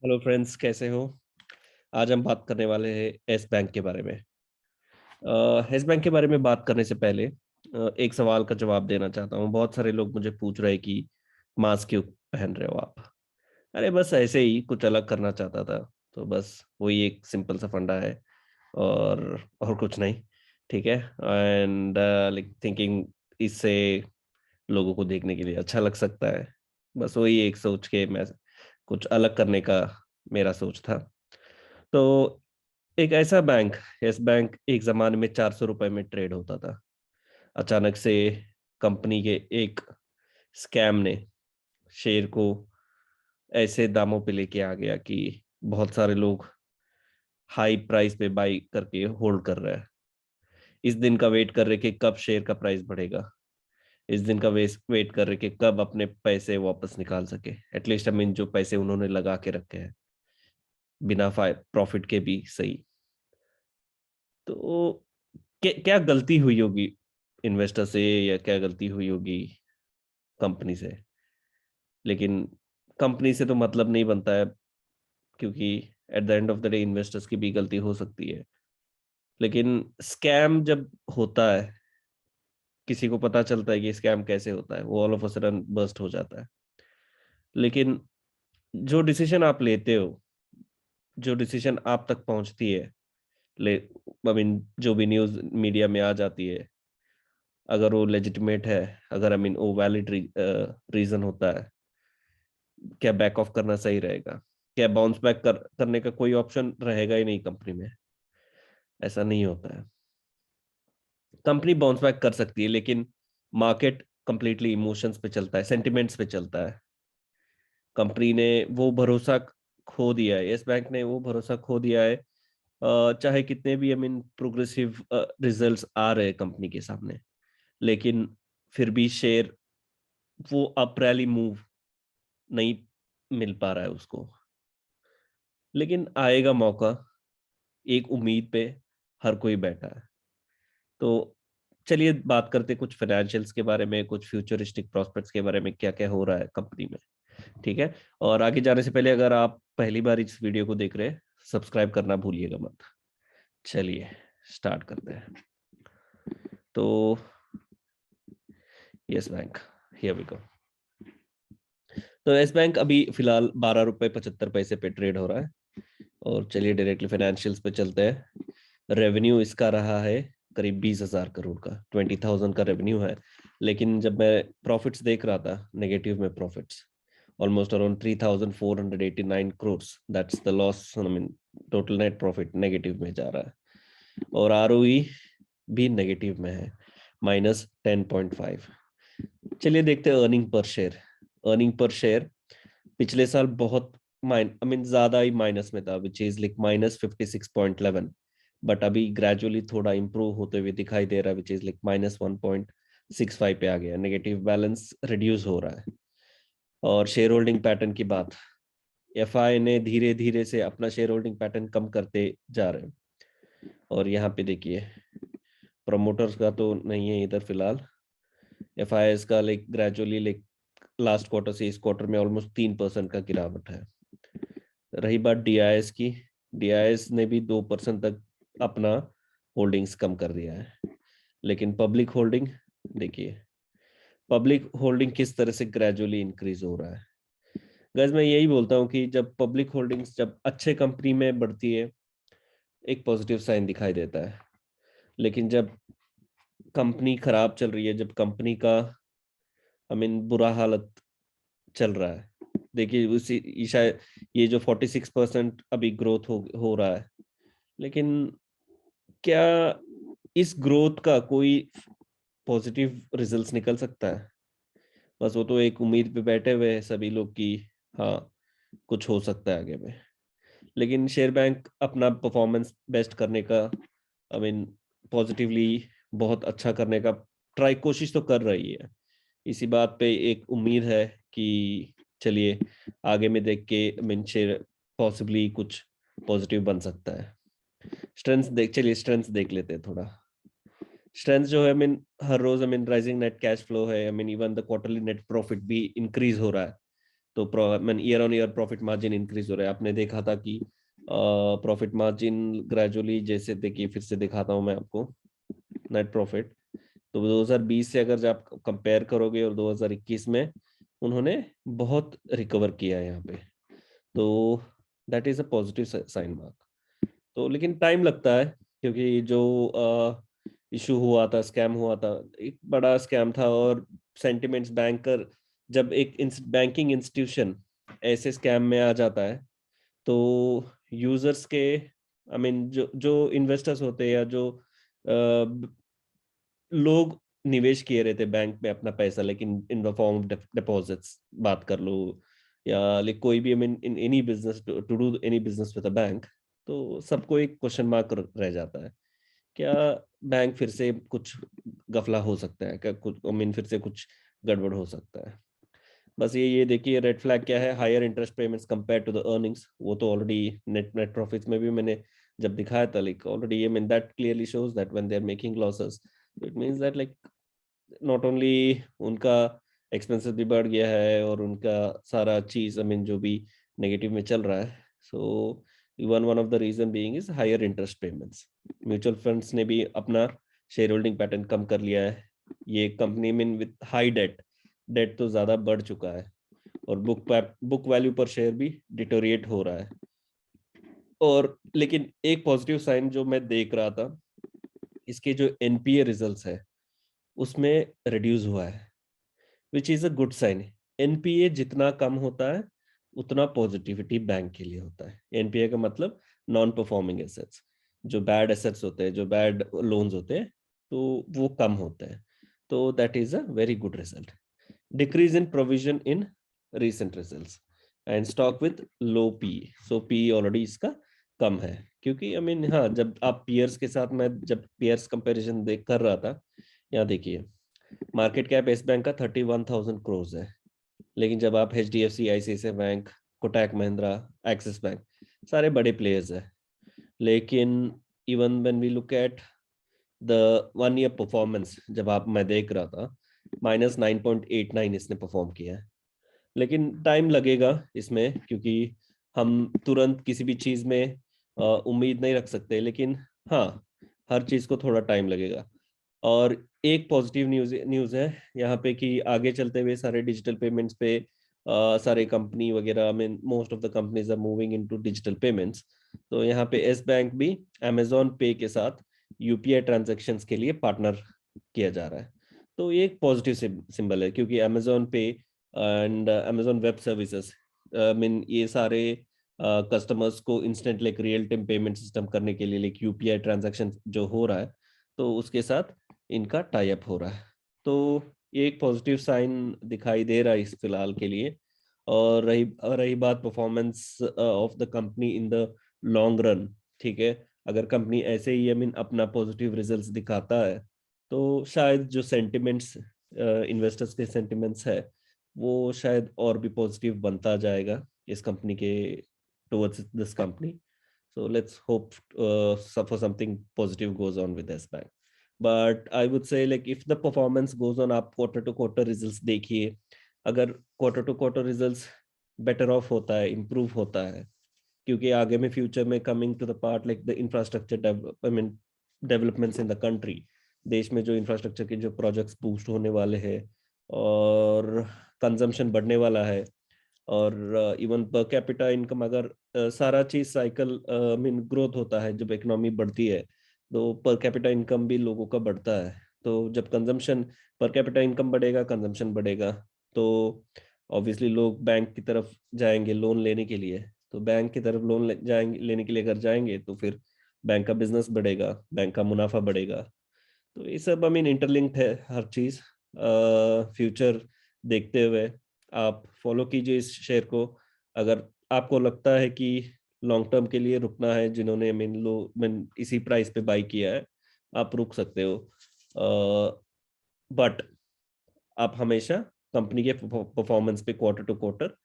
Hello friends, कैसे हो? आज हम बात करने वाले हैं यस बैंक के बारे में। यस बैंक के बारे में बात करने से पहले एक सवाल का जवाब देना चाहता हूँ। बहुत सारे लोग मुझे पूछ रहे हैं कि मास्क क्यों पहन रहे हो आप? अरे बस ऐसे ही कुछ अलग करना चाहता था। तो बस वही एक सिंपल सा फंडा है और कुछ नहीं। ठीक है। एंड लाइक थिंकिंग इससे लोगों को देखने के लिए अच्छा लग सकता है। बस वही एक सोच के मैं कुछ अलग करने का मेरा सोच था। तो एक ऐसा बैंक, यस बैंक, एक जमाने में 400 रुपए में ट्रेड होता था। अचानक से कंपनी के एक स्कैम ने शेयर को ऐसे दामों पे लेके आ गया कि बहुत सारे लोग हाई प्राइस पे बाई करके होल्ड कर रहे हैं। इस दिन का वेट कर रहे कि कब शेयर का प्राइस बढ़ेगा। इस दिन का वेट कर रहे कि कब अपने पैसे वापस निकाल सके, एटलीस्ट आई मीन जो पैसे उन्होंने लगा के रखे हैं, बिना प्रॉफिट के भी सही। तो क्या गलती हुई होगी इन्वेस्टर से, या क्या गलती हुई होगी कंपनी से? लेकिन कंपनी से तो मतलब नहीं बनता है, क्योंकि at the end of the day investors की भी गलती हो सकती है। लेकिन स्कैम जब होता है, किसी को पता चलता है कि स्कैम कैसे होता है, वो all of a sudden burst हो जाता है। लेकिन जो डिसीजन आप लेते हो, जो डिसीजन आप तक पहुंचती है, ले आई मीन जो भी न्यूज मीडिया में आ जाती है, अगर वो लेजिटिमेट है, अगर आई मीन वो वैलिड रीजन होता है, क्या बैक ऑफ करना सही रहेगा? क्या बाउंस बैक करने का कोई ऑप्शन रहेगा ही नहीं कंपनी में? ऐसा नहीं होता है। कंपनी बाउंस बैक कर सकती है, लेकिन मार्केट कंप्लीटली इमोशंस पे चलता है, सेंटिमेंट्स पे चलता है। कंपनी ने वो भरोसा खो दिया है, यस बैंक ने वो भरोसा खो दिया है। चाहे कितने भी आई मीन प्रोग्रेसिव रिजल्ट्स आ रहे हैं कंपनी के सामने, लेकिन फिर भी शेयर वो अप रैली मूव नहीं मिल पा रहा है उसको। लेकिन आएगा मौका, एक उम्मीद पे हर कोई बैठा है। तो चलिए बात करते हैं कुछ फाइनेंशियल्स के बारे में, कुछ फ्यूचरिस्टिक प्रोस्पेक्ट्स के बारे में, क्या क्या हो रहा है कंपनी में। ठीक है। और आगे जाने से पहले, अगर आप पहली बार इस वीडियो को देख रहे हैं, सब्सक्राइब करना भूलिएगा मत। चलिए स्टार्ट करते हैं। तो Yes Bank, here we go. तो यस बैंक अभी फिलहाल 12 रुपए 75 पैसे पे ट्रेड हो रहा है। और चलिए डायरेक्टली फाइनेंशियल्स पे चलते हैं। रेवेन्यू इसका रहा है करीब 20,000 करोड़ का, 20,000 का रेवेन्यू है। लेकिन जब मैं प्रॉफिट्स देख रहा था, नेगेटिव में profits almost around 3,489 crore. That's the loss, I mean total net profit negative में जा रहा है। और आरओई भी नेगेटिव में है, -10.5। चलिए देखते हैं earning per share. Earning per share पिछले साल बहुत आई मीन ज्यादा ही माइनस में था, विच इज लाइक -56.11। बट अभी ग्रेजुअली थोड़ा इंप्रूव होते हुए दिखाई दे रहा है, विच इज लाइक -1.65 पे आ गया। नेगेटिव बैलेंस रिड्यूस हो रहा है। और शेयर होल्डिंग पैटर्न की बात, एफआई ने धीरे धीरे से अपना शेयर होल्डिंग पैटर्न कम करते जा रहे हैं। और यहाँ पे देखिए, प्रमोटर्स का तो नहीं है इधर फिलहाल। एफआईएस का like gradually like last quarter से इस क्वार्टर में ऑलमोस्ट 3% का गिरावट है। रही बात डीआईएस की, डीआईएस ने भी 2% तक अपना होल्डिंग्स कम कर दिया है। लेकिन पब्लिक होल्डिंग देखिए, पब्लिक होल्डिंग किस तरह से ग्रेजुअली इंक्रीज हो रहा है। गैस मैं यही बोलता हूँ कि जब पब्लिक होल्डिंग्स जब अच्छे कंपनी में बढ़ती है, एक पॉजिटिव साइन दिखाई देता है। लेकिन जब कंपनी खराब चल रही है, जब कंपनी का आई मीन बुरा हालत चल रहा है, देखिए उसी ये शायद ये जो 46% अभी ग्रोथ हो रहा है, लेकिन क्या इस ग्रोथ का कोई पॉजिटिव रिजल्ट्स निकल सकता है? बस वो तो एक उम्मीद पे बैठे हुए हैं सभी लोग कि हाँ, कुछ हो सकता है आगे में। लेकिन शेयर बैंक अपना परफॉर्मेंस बेस्ट करने का आई मीन पॉजिटिवली बहुत अच्छा करने का ट्राई कोशिश तो कर रही है। इसी बात पे एक उम्मीद है कि चलिए आगे में देख के आई मीन शेयर पॉसिबली कुछ पॉजिटिव बन सकता है। स्ट्रेंथ देख, चलिए स्ट्रेंथ देख लेते हैं थोड़ा। स्ट्रेंथ जो है आई मीन हर रोज I mean rising net cash flow है, I mean even the quarterly net profit भी इंक्रीज हो रहा है। तो man year on year profit margin increase हो रहा है। आपने देखा था कि प्रॉफिट मार्जिन ग्रेजुअली, जैसे देखिए फिर से दिखाता हूँ मैं आपको नेट प्रॉफिट। तो 2020 से अगर आप कंपेयर करोगे और 2021 में उन्होंने बहुत रिकवर किया है यहाँ पे, तो that is a positive sign mark. तो लेकिन टाइम लगता है, क्योंकि जो इशू हुआ था, स्कैम हुआ था, एक बड़ा स्कैम था। और सेंटिमेंट्स बैंकर, जब एक बैंकिंग इंस्टीट्यूशन ऐसे स्कैम में आ जाता है, तो यूजर्स के, आई मीन जो जो इन्वेस्टर्स होते हैं या जो लोग निवेश किए रहते बैंक में अपना पैसा, लेकिन in the form of deposits बात कर लो, या लाइक कोई भी, I mean in any business, to do any business with a bank, तो सबको एक क्वेश्चन मार्क रह जाता है, क्या बैंक फिर से कुछ गफला हो सकता है क्या, कुछ, आई मीन फिर से कुछ गड़बड़ हो सकता है। बस ये देखिए रेड फ्लैग क्या है, higher interest payments compare to the earnings. वो तो ऑलरेडी नेट प्रॉफिट्स में भी मैंने जब दिखाया था, like already, I mean that clearly shows that when they are making losses, it means that like not only उनका एक्सपेंसेस भी बढ़ गया है, और उनका सारा चीज, आई मीन जो भी नेगेटिव में चल रहा है। So one of the reason being is higher interest payments. Mutual funds ने भी अपना शेयर होल्डिंग पैटर्न कम कर लिया है। ये कंपनी में विद हाई डेट, डेट तो ज्यादा बढ़ चुका है, और बुक वैल्यू पर शेयर भी डिटोरिएट हो रहा है। और लेकिन एक पॉजिटिव साइन जो मैं देख रहा था, इसके जो एनपीए रिजल्ट्स है उसमें रिड्यूस हुआ है, which is a good sign. NPA जितना कम होता है उतना पॉजिटिविटी बैंक के लिए होता है। एनपीए का मतलब नॉन परफॉर्मिंग एसेट्स, जो बैड एसेट्स होते हैं, जो बैड लोन्स होते हैं, तो वो कम होते हैं। तो that is a very good result. Decrease in provision in recent results and stock with low PE, so PE already इसका कम है। क्योंकि आई मीन हाँ, जब आप पीयर्स के साथ, मैं जब पीयर्स कंपैरिजन देख कर रहा था, यहाँ देखिए मार्केट कैप एस बैंक का 31,000 करोड़ है, लेकिन जब आप HDFC, ICICI bank, Kotak Mahindra, Axis Bank, सारे बड़े प्लेयर्स है। लेकिन even when we look at the 1 year performance, जब आप, मैं देख रहा था, -9.89 इसने परफॉर्म किया है। लेकिन टाइम लगेगा इसमें, क्योंकि हम तुरंत किसी भी चीज में उम्मीद नहीं रख सकते। लेकिन हाँ, हर चीज को थोड़ा टाइम लगेगा। और एक पॉजिटिव न्यूज़ है यहाँ पे, कि आगे चलते हुए सारे डिजिटल पेमेंट्स पे सारे कंपनी वगैरह, I mean most of the companies are moving into digital payments. तो यहाँ पे एस बैंक भी अमेजोन पे के साथ यूपीआई ट्रांजैक्शंस के लिए पार्टनर किया जा रहा है। तो ये एक पॉजिटिव सिंबल है, क्योंकि अमेजोन पे and Amazon web services, mean ये सारे कस्टमर्स को instant like real time payment system करने के लिए, लाइक यूपीआई ट्रांजैक्शन जो हो रहा है, तो उसके साथ इनका टाई अप हो रहा है। तो ये एक पॉजिटिव साइन दिखाई दे रहा है इस फिलहाल के लिए। और रही बात performance of the company in the long run, ठीक है, अगर कंपनी ऐसे ही, आई मीन अपना पॉजिटिव रिजल्ट्स दिखाता है, तो शायद जो सेंटिमेंट्स, इन्वेस्टर्स के सेंटिमेंट्स है, वो शायद और भी पॉजिटिव बनता जाएगा इस कंपनी के, towards this company. So let's hope for something positive goes on with S Bank. But I would say like if the performance goes on, आप quarter to quarter results देखिए, अगर quarter to quarter results better off होता है, improve होता है, क्योंकि आगे में फ्यूचर में coming to the part like the infrastructure, I mean developments in the country, देश में जो इंफ्रास्ट्रक्चर के जो प्रोजेक्ट्स बूस्ट होने वाले हैं, और कंजम्पशन बढ़ने वाला है, और इवन पर कैपिटा इनकम, अगर सारा चीज साइकिल मीन ग्रोथ होता है, जब इकोनॉमी बढ़ती है तो पर कैपिटा इनकम भी लोगों का बढ़ता है। तो जब कंजम्पशन, पर कैपिटा इनकम बढ़ेगा, कंजम्पशन बढ़ेगा, तो ऑब्वियसली लोग बैंक की तरफ जाएंगे लोन लेने के लिए। तो बैंक की तरफ लोन जाएंगे लेने के लिए अगर जाएंगे, तो फिर बैंक का बिजनेस बढ़ेगा, बैंक का मुनाफा बढ़ेगा। तो ये सब आई मीन इंटरलिंक्ड है हर चीज। फ्यूचर देखते हुए आप फॉलो कीजिए इस शेयर को। अगर आपको लगता है कि लॉन्ग टर्म के लिए रुकना है, जिन्होंने मीन इसी प्राइस पे बाई किया है, आप रुक सकते हो। बट आप हमेशा कंपनी के परफॉर्मेंस पे क्वार्टर टू क्वार्टर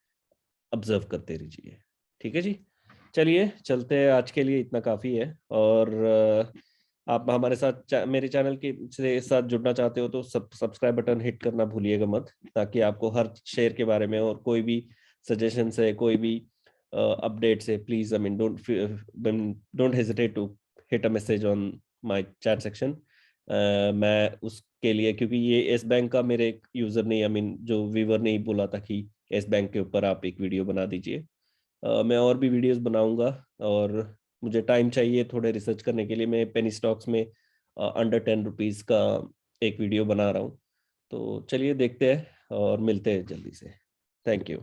ऑब्जर्व करते रहिए। ठीक है जी, चलिए चलते हैं, आज के लिए इतना काफ़ी है। और आप हमारे साथ मेरे चैनल के से साथ जुड़ना चाहते हो तो सब्सक्राइब बटन हिट करना भूलिएगा मत, ताकि आपको हर शेयर के बारे में और कोई भी सजेशन है, कोई भी अपडेट है, please I mean don't hesitate to hit a message on my chat section. मैं उसके लिए, क्योंकि ये एस बैंक का मेरे एक यूजर ने, आई मीन जो व्यूअर ने ही बोला था कि एस बैंक के ऊपर आप एक वीडियो बना दीजिए। मैं और भी वीडियोस बनाऊंगा, और मुझे टाइम चाहिए थोड़े रिसर्च करने के लिए। मैं पेनी स्टॉक्स में अंडर 10 रुपीज़ का एक वीडियो बना रहा हूँ। तो चलिए देखते हैं और मिलते हैं जल्दी से। Thank you.